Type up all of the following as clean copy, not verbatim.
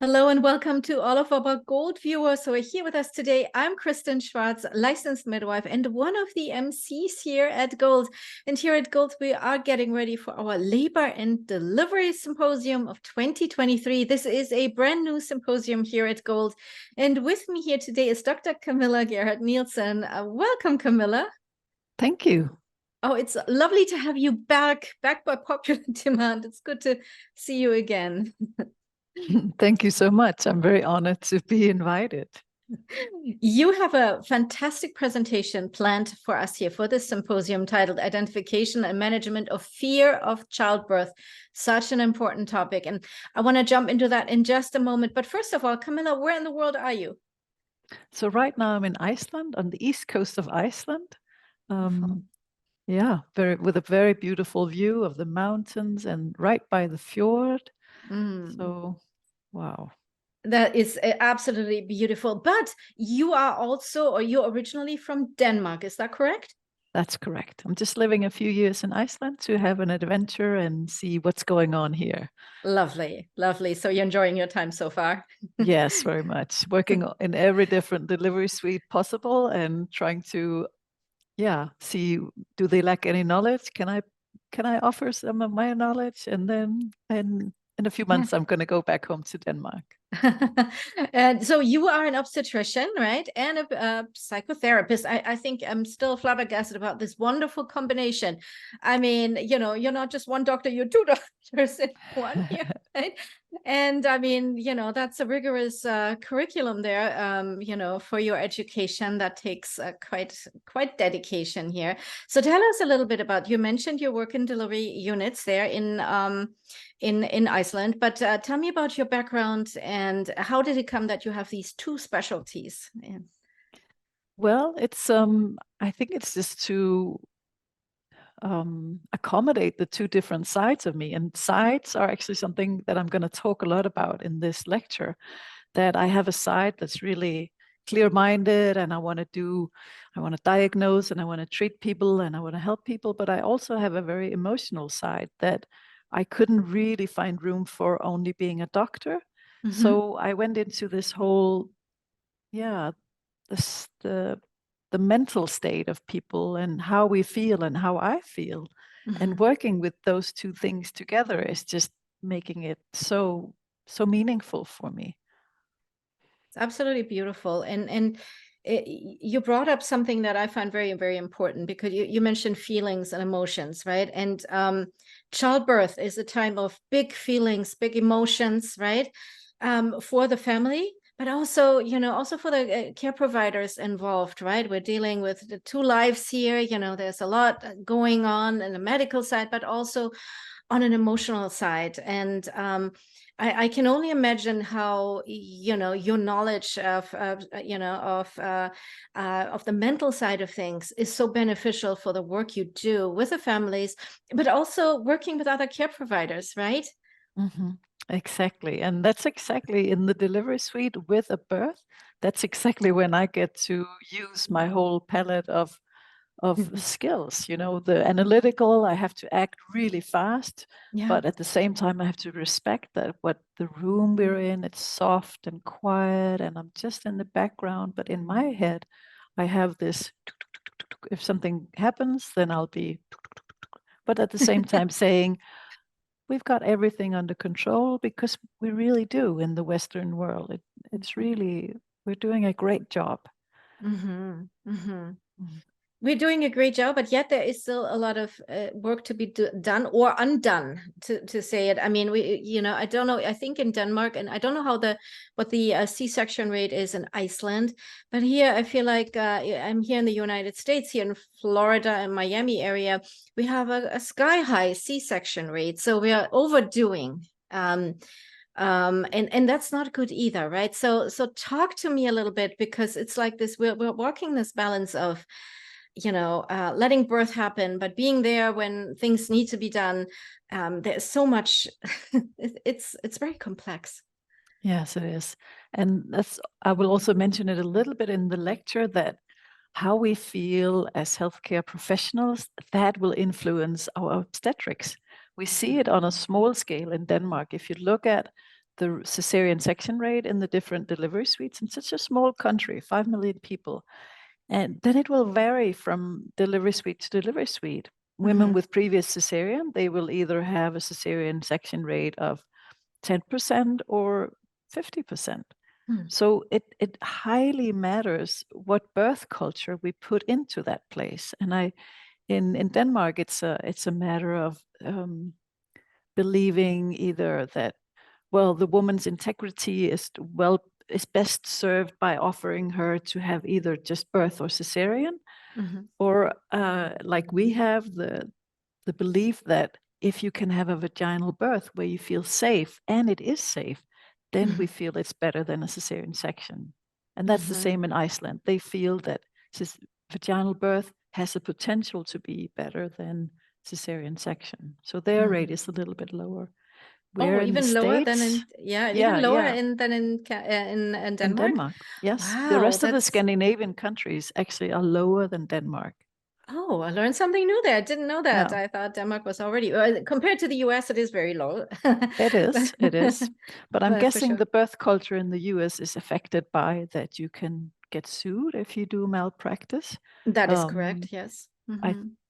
Hello and welcome to all of our Gold viewers who are here with us today. I'm Kristen Schwartz, licensed midwife and one of the MCs here at Gold. And here at Gold, we are getting ready for our Labor and Delivery Symposium of 2023. This is a brand new symposium here at Gold. And with me here today is Dr. Kamilla Gerhard Nielsen. Welcome, Kamilla. Thank you. Oh, it's lovely to have you back by popular demand. It's good to see you again. Thank you so much. I'm very honored to be invited. You have a fantastic presentation planned for us here for this symposium titled Identification and Management of Fear of Childbirth. Such an important topic. And I want to jump into that in just a moment. But first of all, Kamilla, where in the world are you? So right now I'm in Iceland, on the east coast of Iceland. Yeah, with a very beautiful view of the mountains and right by the fjord. So, wow. That is absolutely beautiful. But you are also, or you're originally from Denmark, is that correct? That's correct. I'm just living a few years in Iceland to have an adventure and see what's going on here. Lovely, lovely. So you're enjoying your time so far? Yes, very much. Working in every different delivery suite possible and trying to, see, do they lack any knowledge? Can I offer some of my knowledge? And then in a few months, I'm going to go back home to Denmark. And so you are an obstetrician, right? And a psychotherapist. I think I'm still flabbergasted about this wonderful combination. I mean, you're not just one doctor, you're two doctors in one here, right? And I mean, that's a rigorous curriculum there, for your education that takes quite dedication here. So tell us a little bit about, you mentioned your work in delivery units there in Iceland, but tell me about your background and how did it come that you have these two specialties? Yeah. Well, it's I think it's just to accommodate the two different sides of me. And sides are actually something that I'm going to talk a lot about in this lecture, that I have a side that's really clear-minded and I want to diagnose and I want to treat people and I want to help people. But I also have a very emotional side that I couldn't really find room for only being a doctor. So I went into this whole, the mental state of people and how we feel and how I feel. And working with those two things together is just making it so meaningful for me. It's absolutely beautiful. And you brought up something that I find very, very important because you mentioned feelings and emotions, right? And childbirth is a time of big feelings, big emotions, right? For the family, but also, also for the care providers involved, right? We're dealing with the two lives here. There's a lot going on in the medical side, but also on an emotional side. And I can only imagine how, your knowledge of the mental side of things is so beneficial for the work you do with the families, but also working with other care providers, right? Exactly. And that's exactly in the delivery suite with a birth. That's exactly when I get to use my whole palette of skills. The analytical, I have to act really fast, but at the same time, I have to respect that what the room we're in, it's soft and quiet, and I'm just in the background. But in my head, I have this, if something happens, then I'll be, but at the same time saying, we've got everything under control because we really do in the Western world. It's really, we're doing a great job. We're doing a great job, but yet there is still a lot of work to be done or undone, to say it. I mean, I don't know. I think in Denmark, and I don't know what the C-section rate is in Iceland, but here I feel like I'm here in the United States, here in Florida and Miami area, we have a sky-high C-section rate, so we are overdoing. And that's not good either, right? So talk to me a little bit, because it's like this, we're walking this balance of letting birth happen, but being there when things need to be done. There's so much, it's very complex. Yes, it is. And I will also mention it a little bit in the lecture, that how we feel as healthcare professionals, that will influence our obstetrics. We see it on a small scale in Denmark. If you look at the cesarean section rate in the different delivery suites in such a small country, 5 million people. And then it will vary from delivery suite to delivery suite. Women with previous cesarean, they will either have a cesarean section rate of 10% or 50%. So it highly matters what birth culture we put into that place. And in Denmark, it's a matter of believing either that, well, the woman's integrity is best served by offering her to have either just birth or cesarean, or like we have the belief that if you can have a vaginal birth where you feel safe, and it is safe, then we feel it's better than a cesarean section. And that's the same in Iceland. They feel that vaginal birth has the potential to be better than cesarean section. So their rate is a little bit lower. Oh, even lower than in, even lower than in Denmark? In Denmark, yes. Wow, the rest of the Scandinavian countries actually are lower than Denmark. Oh, I learned something new there. I didn't know that. Yeah. I thought Denmark was already, compared to the US, it is very low. It is. But I'm guessing sure. the birth culture in the US is affected by that you can get sued if you do malpractice. That is correct, yes.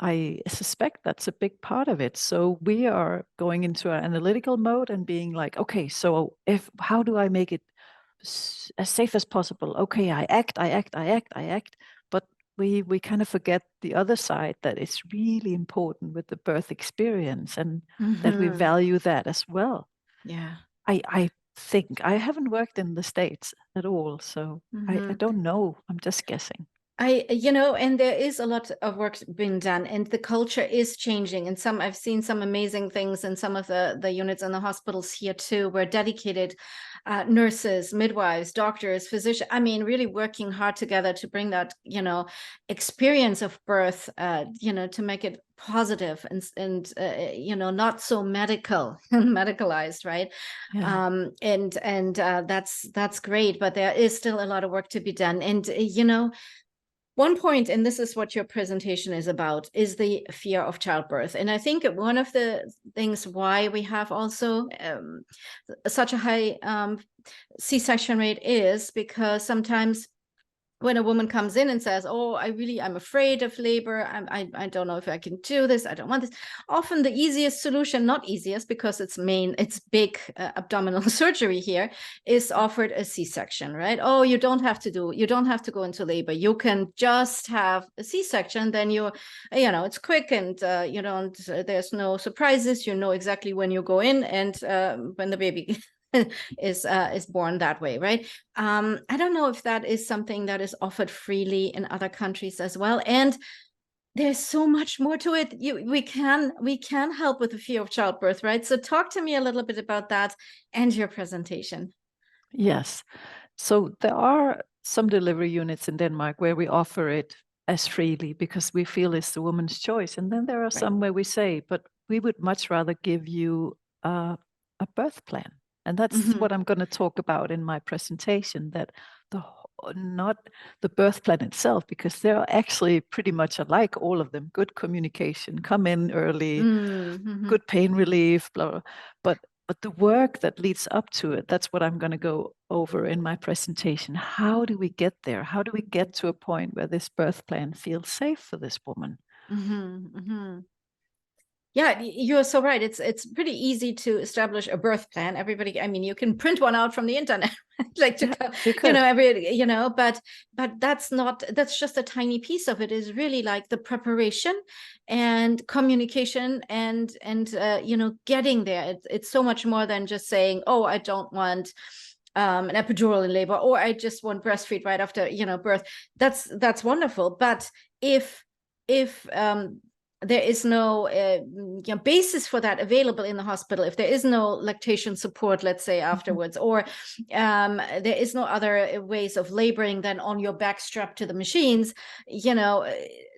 I suspect that's a big part of it. So we are going into an analytical mode and being like, okay, so how do I make it as safe as possible? Okay, I act. But we kind of forget the other side, that it's really important with the birth experience, and that we value that as well. Yeah. I think I haven't worked in the States at all, so I don't know. I'm just guessing. And there is a lot of work being done, and the culture is changing. And I've seen some amazing things in some of the units in the hospitals here too, where dedicated nurses, midwives, doctors, physicians, really working hard together to bring that, experience of birth, to make it positive and not so medicalized, right? Yeah. That's great, but there is still a lot of work to be done. And one point, and this is what your presentation is about, is the fear of childbirth. And I think one of the things why we have also such a high C-section rate is because sometimes when a woman comes in and says, oh, I'm afraid of labor, I don't know if I can do this, I don't want this. Often the easiest solution, not easiest because it's big abdominal surgery here, is offered a C-section, right? Oh, you don't have to go into labor. You can just have a C-section, then it's quick, and there's no surprises. You know exactly when you go in and when the baby is born that way, right? I don't know if that is something that is offered freely in other countries as well. And there's so much more to it. We can help with the fear of childbirth, right? So talk to me a little bit about that and your presentation. Yes. So there are some delivery units in Denmark where we offer it as freely because we feel it's the woman's choice. And then there are some where we say, but we would much rather give you a birth plan. And that's what I'm going to talk about in my presentation, that not the birth plan itself, because they're actually pretty much alike, all of them. Good communication, come in early, good pain relief, blah, blah. But the work that leads up to it, that's what I'm going to go over in my presentation. How do we get there? How do we get to a point where this birth plan feels safe for this woman? Yeah, you're so right. It's pretty easy to establish a birth plan. Everybody, you can print one out from the internet, but that's just a tiny piece of it. Is really like the preparation and communication and getting there. It's so much more than just saying, oh, I don't want an epidural in labor, or I just want breastfeed right after birth. That's wonderful. But if there is no basis for that available in the hospital, if there is no lactation support, let's say afterwards, or there is no other ways of laboring than on your back strapped to the machines,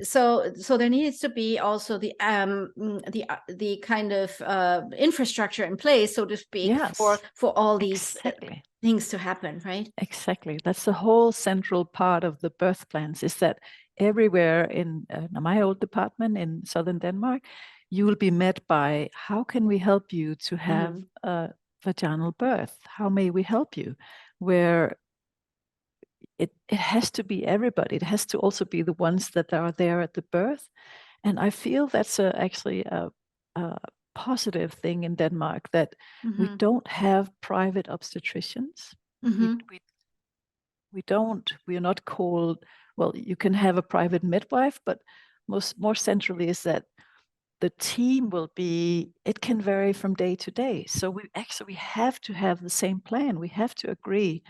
so there needs to be also the kind of infrastructure in place, so to speak, for all these things to happen, right? Exactly. That's the whole central part of the birth plans, is that everywhere in my old department in southern Denmark, you will be met by, how can we help you to have vaginal birth. How may we help you? Where it has to be everybody. It has to also be the ones that are there at the birth. And I feel that's actually a positive thing in Denmark, that we don't have private obstetricians. We don't, we are not called, well, you can have a private midwife, but more centrally is that the team will be, it can vary from day to day. So we have to have the same plan. We have to agree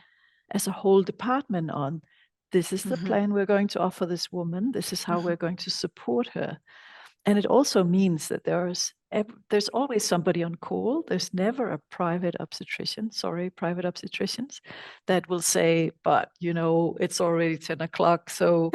as a whole department on, this is the plan we're going to offer this woman. This is how we're going to support her. And it also means that there's always somebody on call. There's never a private obstetricians that will say, but it's already 10 o'clock. So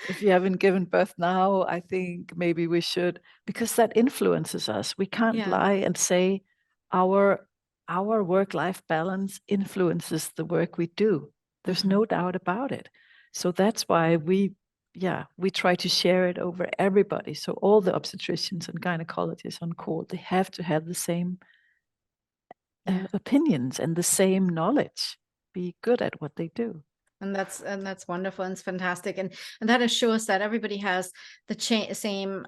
if you haven't given birth now, I think maybe we should, because that influences us. We can't lie and say our work-life balance influences the work we do. There's no doubt about it. So that's why we try to share it over everybody. So all the obstetricians and gynecologists on call, they have to have the same opinions and the same knowledge, be good at what they do. And that's wonderful, and it's fantastic, and that assures that everybody has the same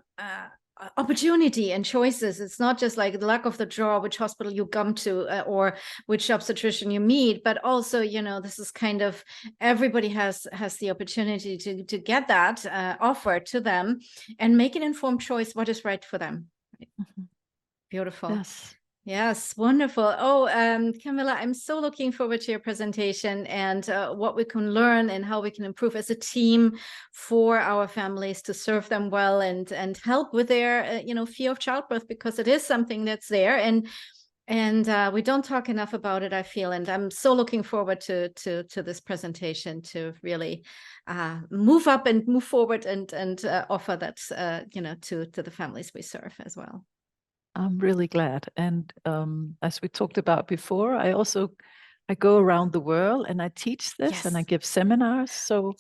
opportunity and choices. It's not just like the luck of the draw which hospital you come to or which obstetrician you meet, but also this is kind of, everybody has the opportunity to get that offered to them and make an informed choice what is right for them. Beautiful. Yes, wonderful. Oh, Kamilla, I'm so looking forward to your presentation and what we can learn and how we can improve as a team for our families to serve them well and help with their fear of childbirth, because it is something that's there, and we don't talk enough about it, I feel. And I'm so looking forward to this presentation to really move up and move forward and offer that to the families we serve as well. I'm really glad. And as we talked about before, I go around the world and I teach this and I give seminars. So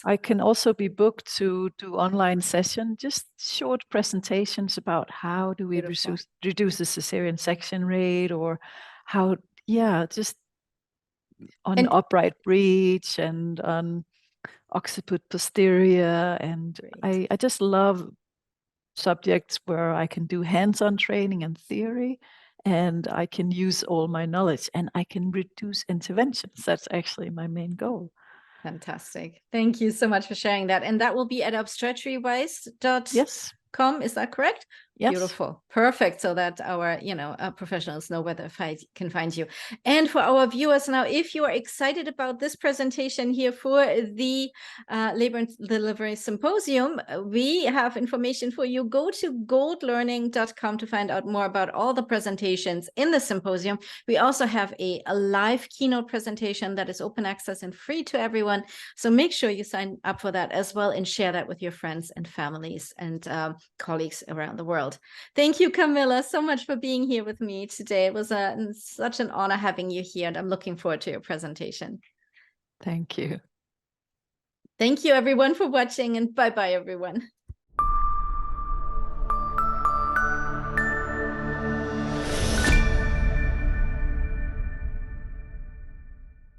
I can also be booked to do online session, just short presentations about how do we reduce the cesarean section rate, or how, just on upright breech and on occiput posterior. And I just love subjects where I can do hands-on training and theory, and I can use all my knowledge and I can reduce interventions. That's actually my main goal. Fantastic. Thank you so much for sharing that. And that will be at obstetrywise.com. Is that correct? Yes. Beautiful. Perfect. So that our, professionals know where they can find you. And for our viewers now, if you are excited about this presentation here for the Labor and Delivery Symposium, we have information for you. Go to goldlearning.com to find out more about all the presentations in the symposium. We also have a live keynote presentation that is open access and free to everyone. So make sure you sign up for that as well and share that with your friends and families and colleagues around the world. Thank you, Kamilla, so much for being here with me today. It was such an honor having you here, and I'm looking forward to your presentation. Thank you. Thank you, everyone, for watching, and bye-bye, everyone.